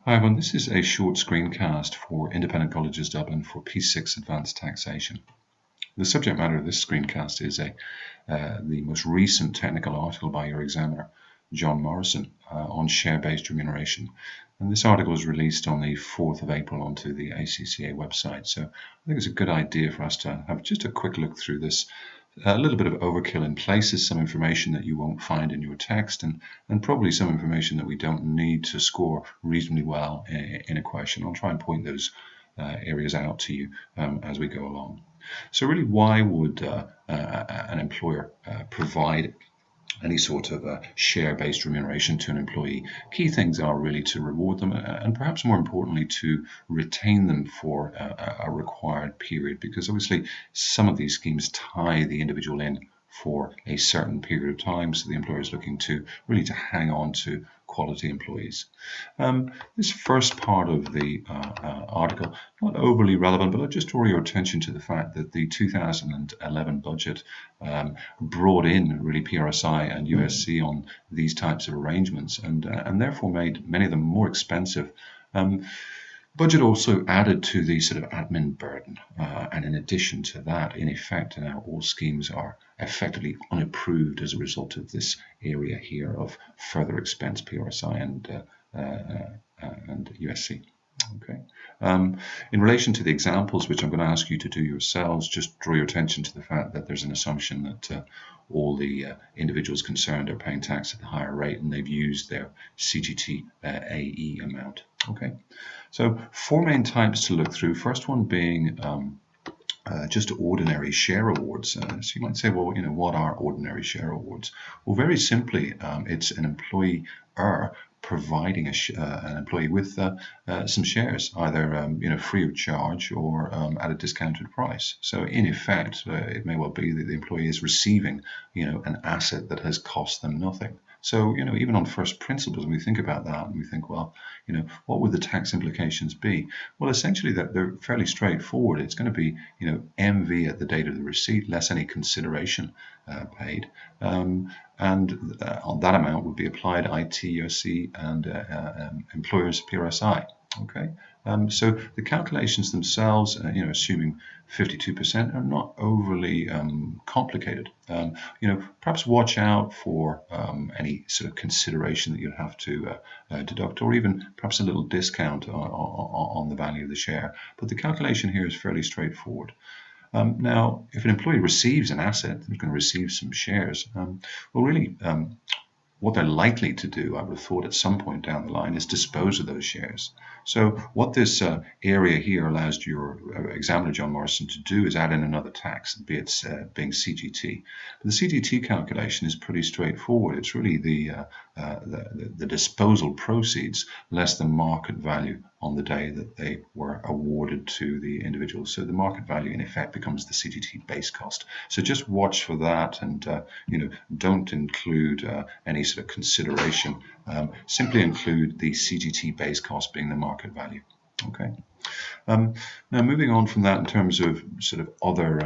Hi everyone, this is a short screencast for Independent Colleges Dublin for P6 Advanced Taxation. The subject matter of this screencast is the most recent technical article by your examiner, John Morrison, on share-based remuneration. And this article was released on the 4th of April onto the ACCA website. So I think it's a good idea for us to have just a quick look through this. A little bit of overkill in places, some information that you won't find in your text, and probably some information that we don't need to score reasonably well in a question. I'll try and point those areas out to you as we go along. So really, why would an employer provide any sort of share-based remuneration to an employee? Key things are really to reward them and perhaps more importantly to retain them for a required period, because obviously some of these schemes tie the individual in for a certain period of time, so the employer is looking to really to hang on to quality employees. This first part of the article, not overly relevant, but I'll just draw your attention to the fact that the 2011 budget brought in really PRSI and USC on these types of arrangements and therefore made many of them more expensive. Budget also added to the sort of admin burden, and in addition to that, in effect, now all schemes are effectively unapproved as a result of this area here of further expense PRSI and USC. Okay. In relation to the examples, which I'm going to ask you to do yourselves, just draw your attention to the fact that there's an assumption that all the individuals concerned are paying tax at the higher rate and they've used their CGT AE amount. Okay, so four main types to look through. First one being just ordinary share awards. So you might say, well, what are ordinary share awards? Well, very simply, it's an employer providing an employee with some shares, either free of charge or at a discounted price. So in effect, it may well be that the employee is receiving an asset that has cost them nothing. So, even on first principles, when we think about that and we think, well, what would the tax implications be? Well, essentially, they're fairly straightforward. It's going to be, MV at the date of the receipt, less any consideration paid. And on that amount would be applied IT, USC, and employer's PRSI. Okay, so the calculations themselves, assuming 52%, are not overly complicated. Perhaps watch out for any sort of consideration that you'd have to deduct, or even perhaps a little discount on the value of the share. But the calculation here is fairly straightforward. Now, if an employee receives an asset, they're going to receive some shares. What they're likely to do, I would have thought at some point down the line, is dispose of those shares. So what this area here allows your examiner, John Morrison, to do is add in another tax, be it being CGT. But the CGT calculation is pretty straightforward. It's really the disposal proceeds less the market value on the day that they were awarded to the individual. So the market value in effect becomes the CGT base cost. So just watch for that and don't include any sort of consideration. Simply include the CGT base cost being the market value. Okay. Now, moving on from that in terms of sort of other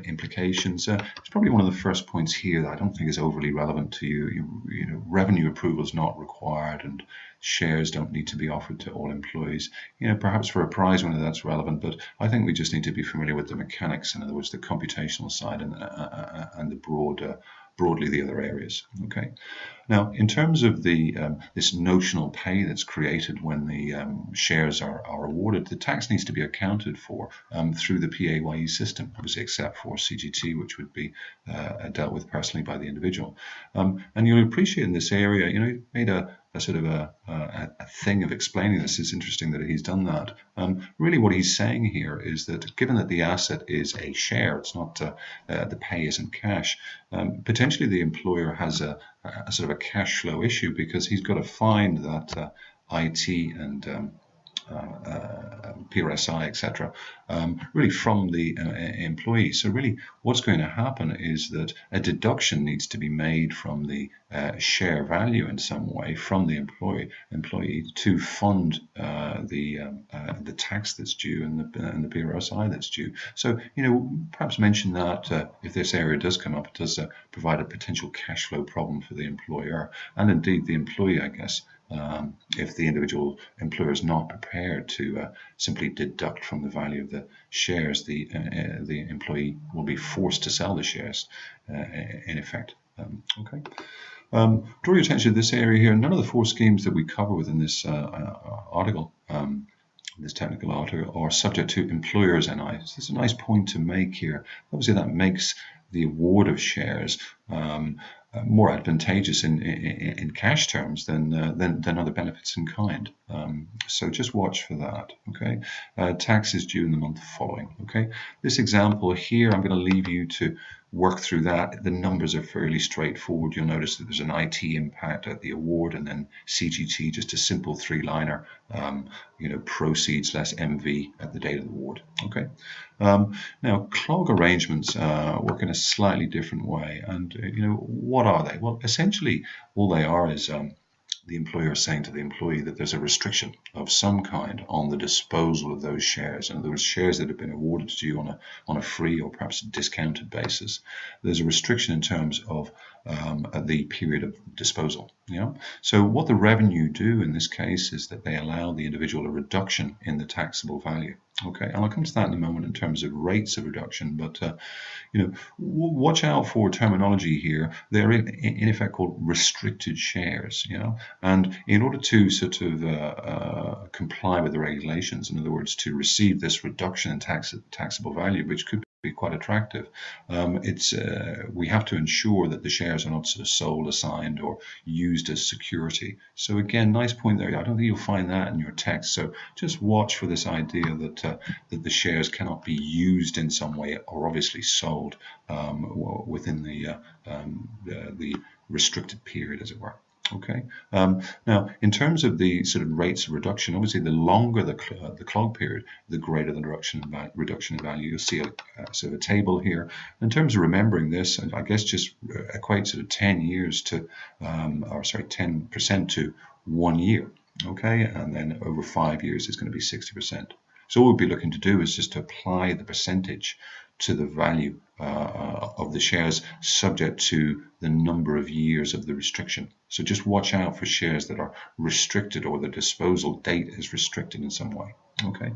implications, it's probably one of the first points here that I don't think is overly relevant to you. Revenue approval is not required and shares don't need to be offered to all employees. Perhaps for a prize winner that's relevant, but I think we just need to be familiar with the mechanics, in other words, the computational side and the broadly the other areas. Okay. Now, in terms of the this notional pay that's created when the shares are awarded, the tax needs to be accounted for through the PAYE system, obviously except for CGT, which would be dealt with personally by the individual. And you'll appreciate in this area, he made a sort of a thing of explaining this. It's interesting that he's done that. Really what he's saying here is that given that the asset is a share, it's not the pay isn't cash, potentially the employer has a sort of a cash flow issue because he's got to find that IT and PRSI, etc., really from the employee. So really what's going to happen is that a deduction needs to be made from the share value in some way from the employee to fund the tax that's due and the PRSI that's due. So, perhaps mention that if this area does come up, it does provide a potential cash flow problem for the employer and indeed the employee, I guess, if the individual employer is not prepared to simply deduct from the value of the shares, the employee will be forced to sell the shares in effect. Okay. Draw your attention to this area here. None of the 4 schemes that we cover within this article, this technical article, are subject to employers' NI. So it's a nice point to make here. Obviously, that makes the award of shares more advantageous in cash terms than other benefits in kind. So just watch for that. Okay, tax is due in the month following. Okay, this example here, I'm going to leave you to work through that. The numbers are fairly straightforward. You'll notice that there's an IT impact at the award, and then CGT, just a simple 3-liner. Proceeds less MV at the date of the award. Okay. Now, Klog arrangements work in a slightly different way, and what are they? Well, essentially, all they are is the employer saying to the employee that there's a restriction of some kind on the disposal of those shares, and those shares that have been awarded to you on a free or perhaps discounted basis. There's a restriction in terms of the period of disposal. So what the revenue do in this case is that they allow the individual a reduction in the taxable value. Okay, and I'll come to that in a moment in terms of rates of reduction, but watch out for terminology here. They're in effect called restricted shares, and in order to sort of comply with the regulations, in other words, to receive this reduction in taxable value, which could be quite attractive, we have to ensure that the shares are not sort of sold, assigned, or used as security. So again, nice point there. I don't think you'll find that in your text. So just watch for this idea that the shares cannot be used in some way or obviously sold within the restricted period, as it were. Okay. Now, in terms of the sort of rates of reduction, obviously the longer the clog period, the greater the reduction in value. You'll see a sort of a table here. In terms of remembering this, I guess just equate sort of 10 years to, 10% to 1 year. Okay, and then over 5 years is going to be 60%. So what we'll be looking to do is just to apply the percentage to the value of the shares subject to the number of years of the restriction. So just watch out for shares that are restricted or the disposal date is restricted in some way. Okay.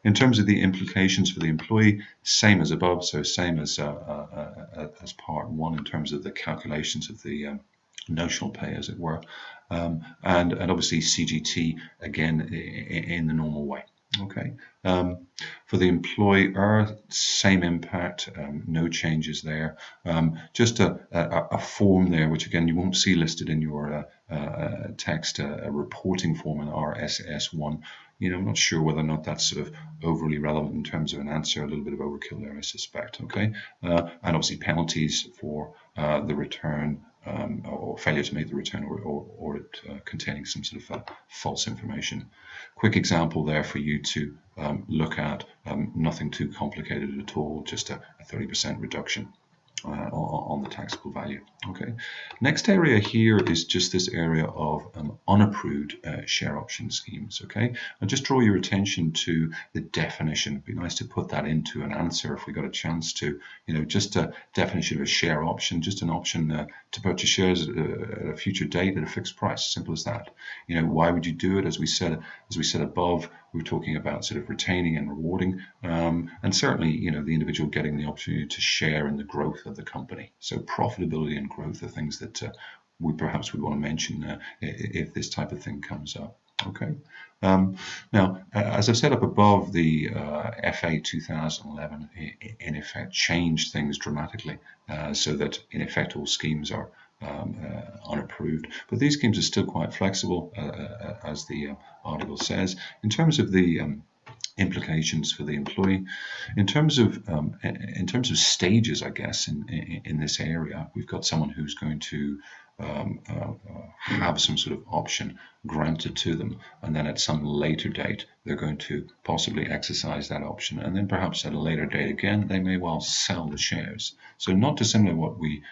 In terms of the implications for the employee, same as above, so same as part 1 in terms of the calculations of the notional pay, as it were, and obviously CGT again in the normal way. Okay. For the employer, same impact, no changes there. Just a form there, which again you won't see listed in your text, a reporting form in RSS1. I'm not sure whether or not that's sort of overly relevant in terms of an answer. A little bit of overkill there, I suspect. Okay, and obviously penalties for the return. Or failure to make the return or it containing some sort of false information. Quick example there for you to look at, nothing too complicated at all, just a 30% reduction on the taxable value. Okay. Next area here is just this area of unapproved share option schemes. Okay. I'll just draw your attention to the definition. It'd be nice to put that into an answer if we got a chance to. Just a definition of a share option, just an option to purchase shares at a future date at a fixed price. Simple as that. Why would you do it? As we said above, we were talking about sort of retaining and rewarding, and certainly, the individual getting the opportunity to share in the growth of the company. So profitability and growth are things that we perhaps would want to mention if this type of thing comes up. Okay. Now, as I've said up above, the FA 2011 in effect changed things dramatically, so that in effect all schemes are unapproved, but these schemes are still quite flexible, as the article says, in terms of the implications for the employee. In terms of stages, I guess, in this area, we've got someone who's going to have some sort of option granted to them, and then at some later date they're going to possibly exercise that option, and then perhaps at a later date again they may well sell the shares. So not dissimilar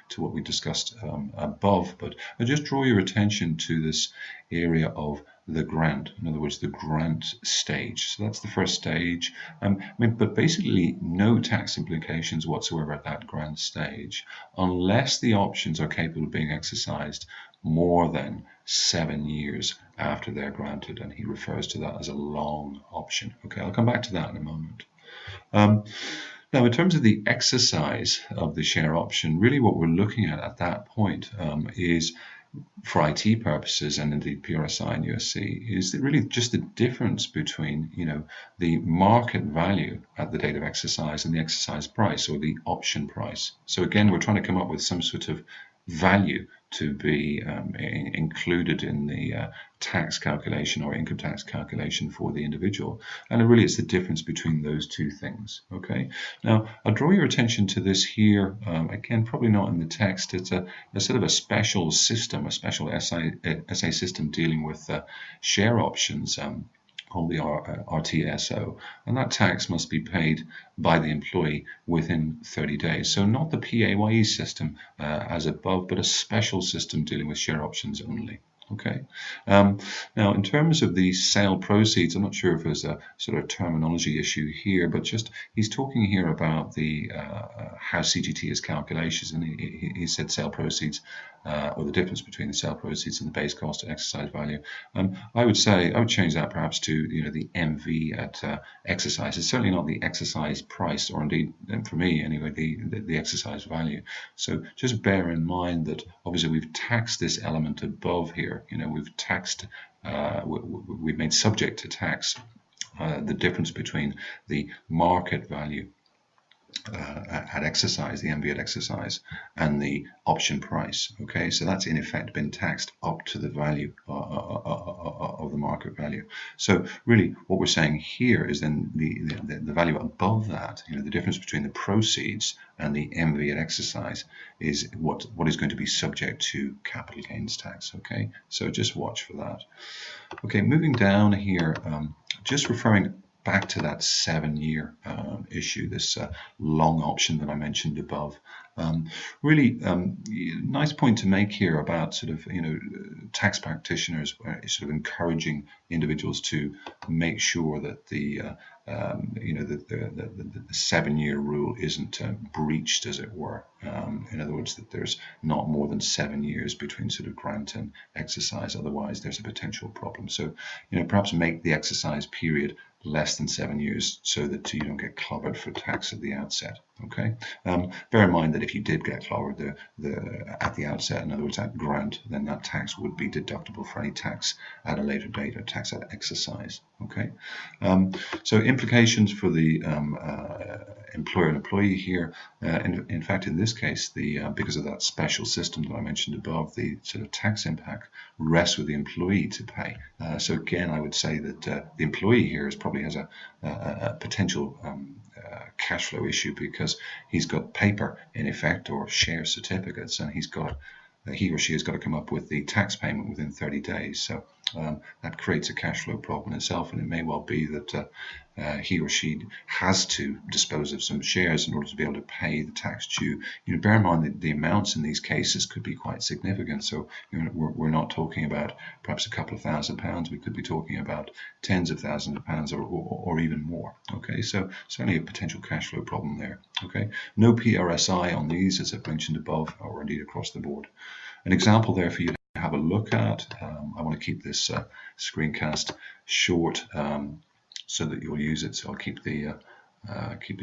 to what we discussed above, but I just draw your attention to this area of the grant, in other words, the grant stage. So that's the first stage. But basically no tax implications whatsoever at that grant stage, unless the options are capable of being exercised more than 7 years after they're granted, and he refers to that as a long option. Okay, I'll come back to that in a moment. Now, in terms of the exercise of the share option, really what we're looking at that point is, for IT purposes and indeed PRSI and USC, is really just the difference between, the market value at the date of exercise and the exercise price, or the option price. So again, we're trying to come up with some sort of value to be included in the tax calculation or income tax calculation for the individual. And really it's the difference between those two things. Okay. Now, I'll draw your attention to this here. Again, probably not in the text. It's a sort of a special system, a special SA system dealing with share options, called the RTSO, and that tax must be paid by the employee within 30 days. So not the PAYE system as above, but a special system dealing with share options only. Okay. Now, in terms of the sale proceeds, I'm not sure if there's a sort of terminology issue here, but just he's talking here about the how CGT is calculated, and he said sale proceeds, or the difference between the sale proceeds and the base cost and exercise value. I would change that perhaps to the MV at exercise. It's certainly not the exercise price, or indeed, for me anyway, the exercise value. So just bear in mind that obviously we've taxed this element above here. We've taxed, we've made subject to tax the difference between the market value at exercise, the MV at exercise, and the option price. Okay, so that's in effect been taxed up to the value of the market value. So really, what we're saying here is then the value above that, the difference between the proceeds and the MV at exercise, is what is going to be subject to capital gains tax. Okay, so just watch for that. Okay, moving down here, just referring back to that 7-year issue, this long option that I mentioned above. Really nice point to make here about sort of tax practitioners sort of encouraging individuals to make sure that the 7-year rule isn't breached, as it were. In other words, that there's not more than 7 years between sort of grant and exercise, otherwise there's a potential problem. So perhaps make the exercise period less than 7 years so that you don't get clobbered for tax at the outset. Okay. Bear in mind that if you did get clobbered at the outset, in other words at grant, then that tax would be deductible for any tax at a later date, or tax at exercise. Okay. So implications for the employer and employee here. In fact, in this case, because of that special system that I mentioned above, the sort of tax impact rests with the employee to pay. So again, I would say that the employee here probably has a potential cash flow issue, because he's got paper in effect, or share certificates, and he or she has got to come up with the tax payment within 30 days. So that creates a cash flow problem in itself, and it may well be that he or she has to dispose of some shares in order to be able to pay the tax due. Bear in mind that the amounts in these cases could be quite significant. So we're not talking about perhaps a couple of £1,000. We could be talking about tens of thousands of pounds, or even more. Okay, so certainly a potential cash flow problem there. Okay, no PRSI on these, as I've mentioned above, or indeed across the board. An example there for you to have a look at. I want to keep this screencast short so that you'll use it. So I'll keep the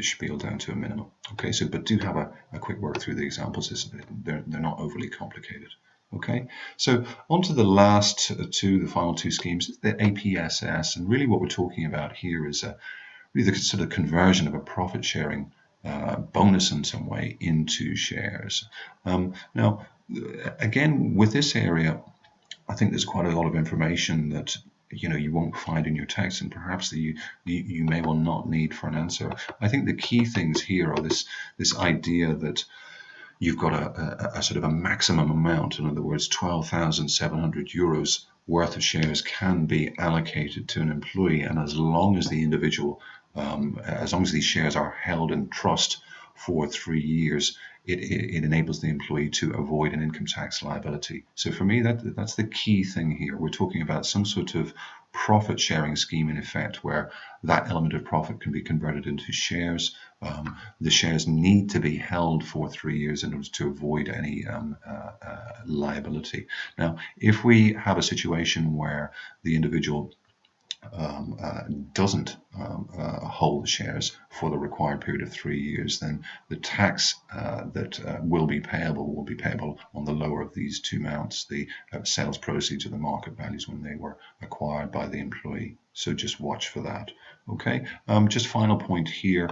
spiel down to a minimum. Okay, so but do have a quick work through the examples. They're not overly complicated. Okay, so on to the last the final two schemes, the APSS, and really what we're talking about here is really the sort of conversion of a profit sharing bonus in some way into shares. Now, again, with this area, I think there's quite a lot of information that you won't find in your text, and perhaps that you may well not need for an answer. I think the key things here are this idea that you've got a sort of a maximum amount. In other words, 12,700 euros worth of shares can be allocated to an employee, and as long as the individual, as long as these shares are held in trust for 3 years, it enables the employee to avoid an income tax liability. So for me, that's the key thing here. We're talking about some sort of profit sharing scheme in effect, where that element of profit can be converted into shares. The shares need to be held for 3 years in order to avoid any liability. Now, if we have a situation where the individual doesn't hold the shares for the required period of 3 years, then the tax that will be payable on the lower of these two amounts, the sales proceeds or the market values when they were acquired by the employee. So just watch for that. Okay. Just final point here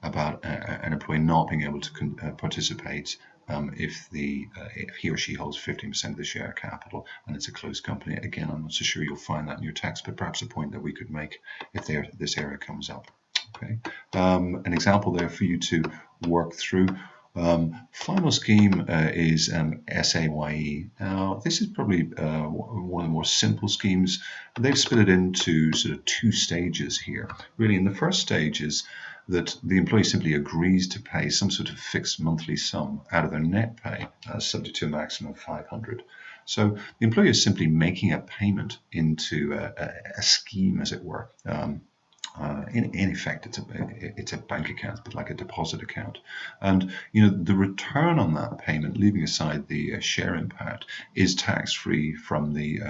about an employee not being able to participate if he or she holds 15% of the share capital and it's a closed company. Again, I'm not so sure you'll find that in your text, but perhaps a point that we could make if this area comes up. Okay, an example there for you to work through. Final scheme is SAYE. Now, this is probably one of the more simple schemes. They've split it into sort of two stages here. Really, in the first stage is that the employee simply agrees to pay some sort of fixed monthly sum out of their net pay, subject to a maximum of 500. So the employee is simply making a payment into a scheme, as it were. In effect, it's a bank account, but like a deposit account. And the return on that payment, leaving aside the share impact, is tax-free from the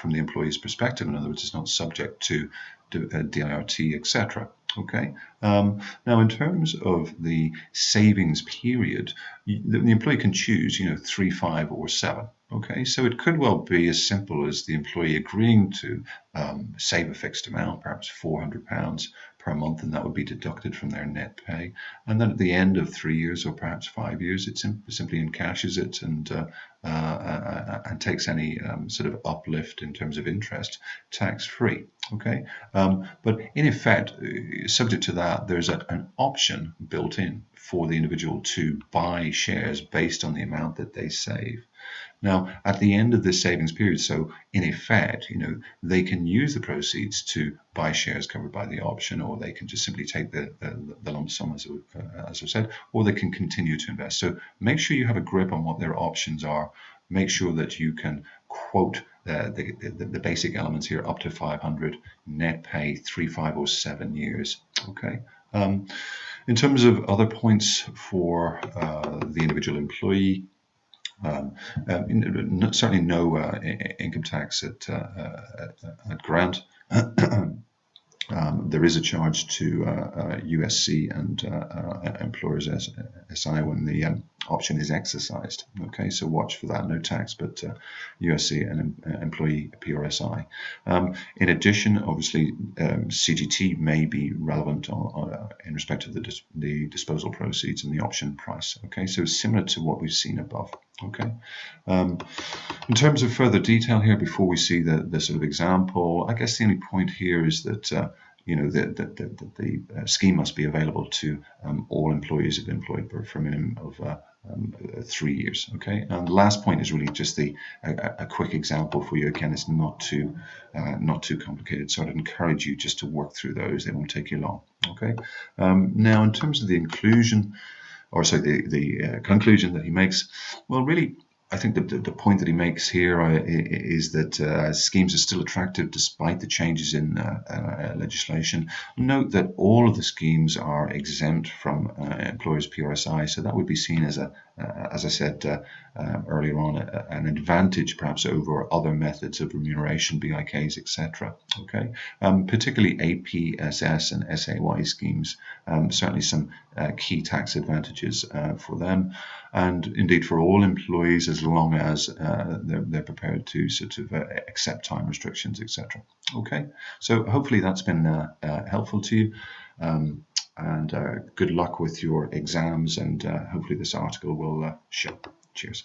employee's perspective. In other words, it's not subject to DIRT, etc. Okay. Now, in terms of the savings period, the employee can choose, 3, 5, or 7. Okay, so it could well be as simple as the employee agreeing to save a fixed amount, perhaps £400 per month, and that would be deducted from their net pay. And then at the end of 3 years or perhaps 5 years, it simply encashes it and takes any sort of uplift in terms of interest tax-free. Okay, but in effect, subject to that, there's an option built in for the individual to buy shares based on the amount that they save. Now, at the end of this savings period, so in effect, they can use the proceeds to buy shares covered by the option, or they can just simply take the lump sum, as I said, or they can continue to invest. So make sure you have a grip on what their options are. Make sure that you can quote the basic elements here, up to 500, net pay 3, 5, or 7 years. Okay. In terms of other points for the individual employee, certainly no income tax at grant. There is a charge to USC and employers SI when the option is exercised. Okay, so watch for that. No tax, but USC and employee PRSI. In addition, obviously, CGT may be relevant in respect of the disposal proceeds and the option price. Okay, so similar to what we've seen above. Okay. In terms of further detail here, before we see the sort of example, I guess the only point here is that the scheme must be available to all employees who've been employed for a minimum of 3 years. Okay, and the last point is really just a quick example for you. Again, it's not too complicated, so I'd encourage you just to work through those. They won't take you long. Okay. Now, in terms of the inclusion, or sorry, the conclusion that he makes, well, really, I think the point that he makes here is that schemes are still attractive despite the changes in legislation. Note that all of the schemes are exempt from employers' PRSI, so that would be seen as as I said earlier on, an advantage perhaps over other methods of remuneration, BIKs, etc. Okay, particularly APSS and SAY schemes, certainly some key tax advantages for them, and indeed for all employees, as long as they're prepared to sort of accept time restrictions, etc. Okay, so hopefully that's been helpful to you. And good luck with your exams, and hopefully this article will show. Cheers.